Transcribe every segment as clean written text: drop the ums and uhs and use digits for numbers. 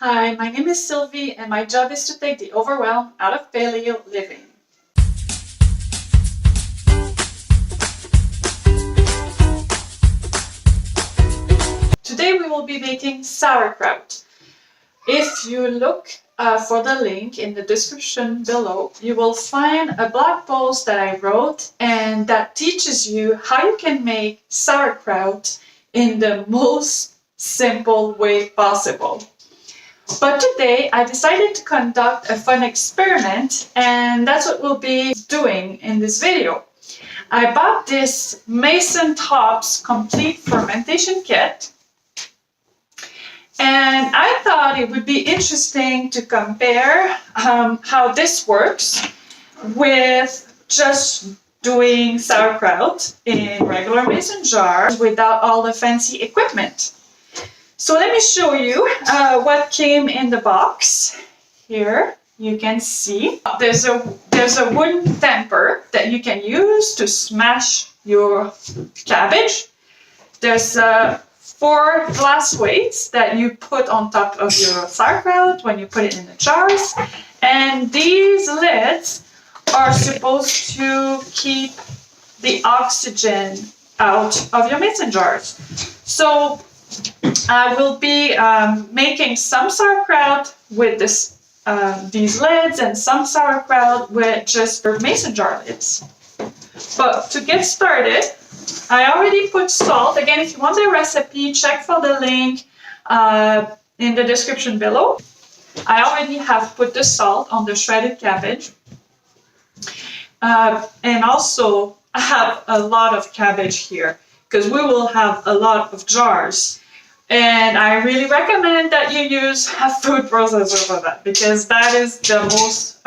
Hi, my name is Sylvie and my job is to take the overwhelm out of paleo living. Today we will be making sauerkraut. If you look for the link in the description below, you will find a blog post that I wrote and that teaches you how you can make sauerkraut in the most simple way possible. But today I decided to conduct a fun experiment, and that's what we'll be doing in this video. I bought this Masontops complete fermentation kit, and I thought it would be interesting to compare how this works with just doing sauerkraut in regular mason jars without all the fancy equipment. So let me show you what came in the box. Here you can see there's a wooden tamper that you can use to smash your cabbage. There's 4 glass weights that you put on top of your sauerkraut when you put it in the jars. And these lids are supposed to keep the oxygen out of your mason jars. So I will be making some sauerkraut with these lids and some sauerkraut with just the mason jar lids. But to get started, I already put salt. Again, if you want the recipe, check for the link in the description below. I already have put the salt on the shredded cabbage. And also, I have a lot of cabbage here because we will have a lot of jars. And I really recommend that you use a food processor for that, because that is the most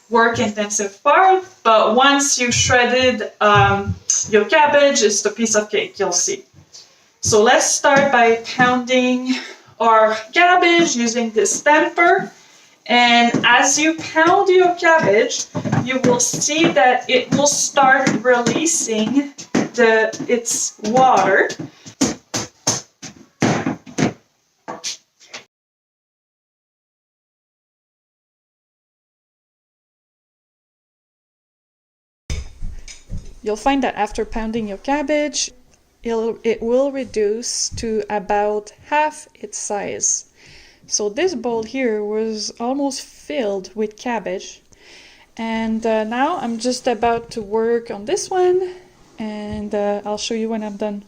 work-intensive part. But once you shredded your cabbage, it's the piece of cake, you'll see. So let's start by pounding our cabbage using this tamper. And as you pound your cabbage, you will see that it will start releasing its water. You'll find that after pounding your cabbage, it will reduce to about half its size. So this bowl here was almost filled with cabbage. And now I'm just about to work on this one, and I'll show you when I'm done.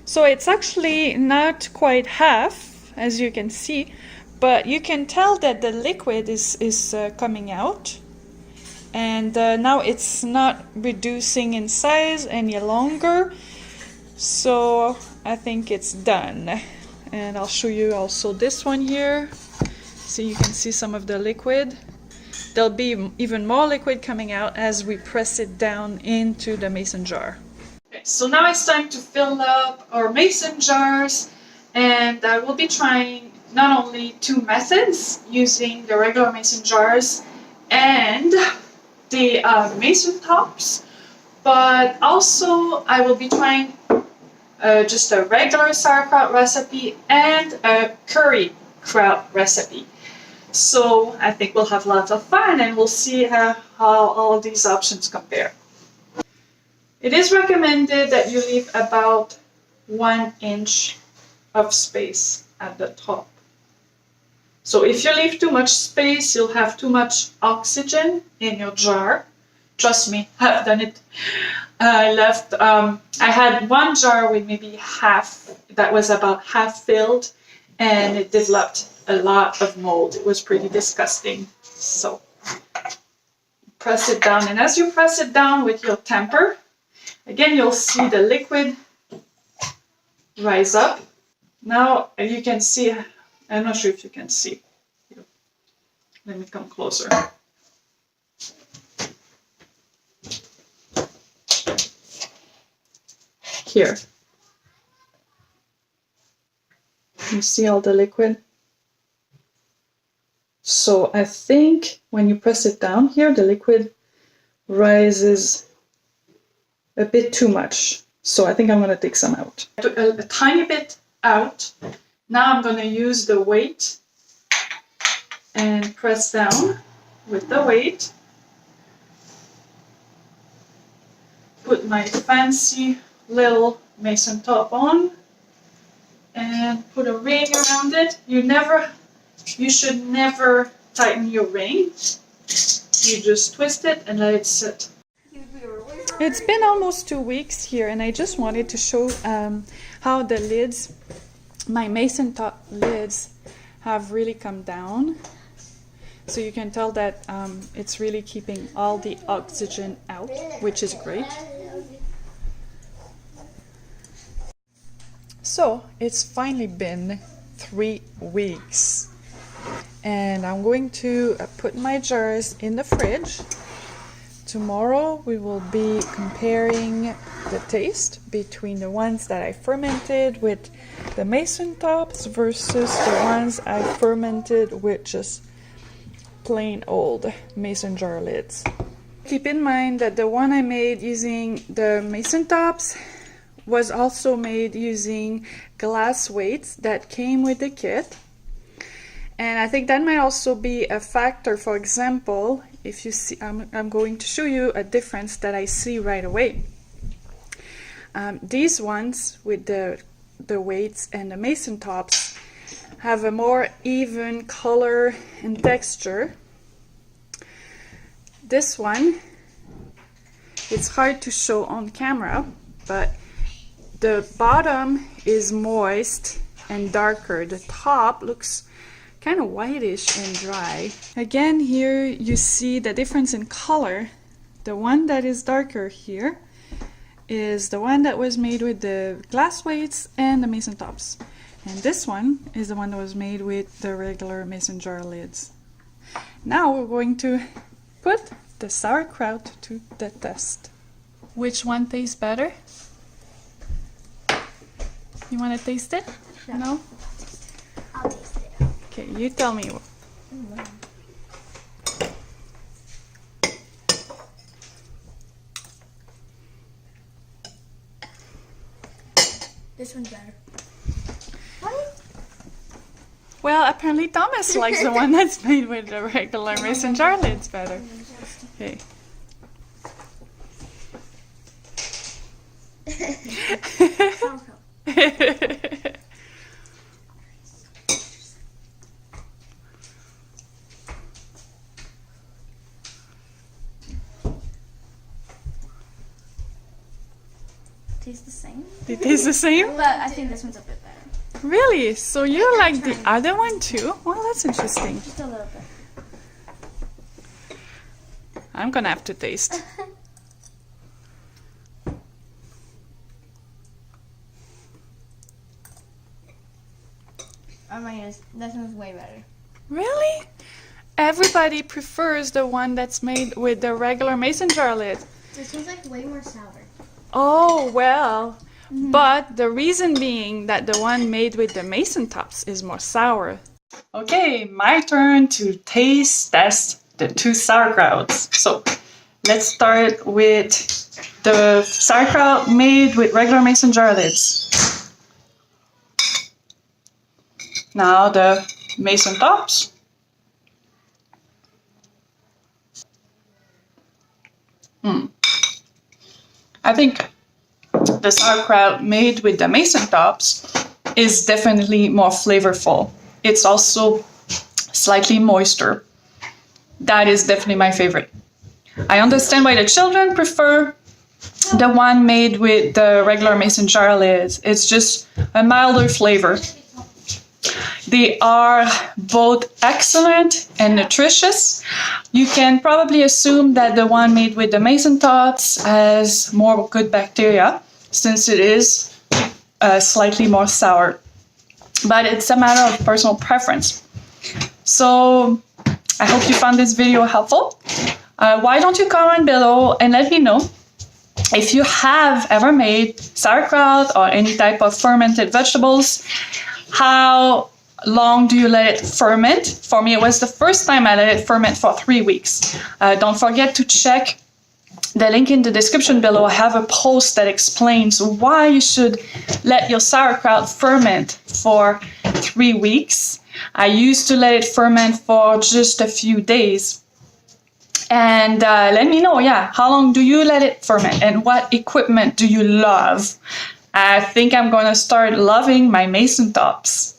So it's actually not quite half, as you can see, but you can tell that the liquid is coming out. And now it's not reducing in size any longer, so I think it's done. And I'll show you also this one here, so you can see some of the liquid. There'll be even more liquid coming out as we press it down into the mason jar. Okay, so now it's time to fill up our mason jars, and I will be trying not only 2 methods using the regular mason jars and the Masontops, but also I will be trying just a regular sauerkraut recipe and a curry kraut recipe. So I think we'll have lots of fun, and we'll see how all these options compare. It is recommended that you leave about 1 inch of space at the top. So if you leave too much space, you'll have too much oxygen in your jar. Trust me, I've done it. I had 1 jar with maybe half, that was about half filled, and it developed a lot of mold. It was pretty disgusting. So press it down, and as you press it down with your tamper, again, you'll see the liquid rise up. Now you can see, I'm not sure if you can see. Let me come closer. Here. You see all the liquid? So I think when you press it down here, the liquid rises a bit too much. So I think I'm going to take some out. I took a tiny bit out. Now I'm going to use the weight and press down with the weight. Put my fancy little mason top on and put a ring around it. You should never tighten your ring. You just twist it and let it sit. It's been almost 2 weeks here, and I just wanted to show how the lids, my mason top lids, have really come down. So you can tell that it's really keeping all the oxygen out, which is great. So it's finally been 3 weeks, and I'm going to put my jars in the fridge. Tomorrow we will be comparing the taste between the ones that I fermented with the Masontops versus the ones I fermented with just plain old mason jar lids. Keep in mind that the one I made using the Masontops was also made using glass weights that came with the kit. And I think that might also be a factor. For example, if you see, I'm going to show you a difference that I see right away. These ones with the weights and the Masontops have a more even color and texture. This one, it's hard to show on camera, but the bottom is moist and darker. The top looks kind of whitish and dry. Again, here you see the difference in color. The one that is darker here is the one that was made with the glass weights and the Masontops. And this one is the one that was made with the regular mason jar lids. Now we're going to put the sauerkraut to the test. Which one tastes better? You want to taste it? Sure. No? I'll taste it. Okay, you tell me. This one's better. Well, apparently Thomas likes the one that's made with the regular mason jar lids better. Okay. Tastes the same. It tastes the same? But I think this one's a bit better. Really? So you like the other one too? Well, that's interesting. Just a little bit. I'm gonna have to taste. Oh my goodness, this one's way better. Really? Everybody prefers the one that's made with the regular mason jar lid. This one's like way more sour. Oh, well. But the reason being that the one made with the Masontops is more sour. Okay, my turn to taste test the 2 sauerkrauts. So let's start with the sauerkraut made with regular mason jar lids. Now the Masontops. I think the sauerkraut made with the Masontops is definitely more flavorful. It's also slightly moister. That is definitely my favorite. I understand why the children prefer the one made with the regular mason jar lids. It's just a milder flavor. They are both excellent and nutritious. You can probably assume that the one made with the Masontops has more good bacteria, since it is slightly more sour. But it's a matter of personal preference. So I hope you found this video helpful. Why don't you comment below and let me know if you have ever made sauerkraut or any type of fermented vegetables. How long do you let it ferment? For me, it was the first time I let it ferment for 3 weeks. Don't forget to check the link in the description below, I have a post that explains why you should let your sauerkraut ferment for 3 weeks. I used to let it ferment for just a few days. And let me know, how long do you let it ferment and what equipment do you love? I think I'm going to start loving my Masontops.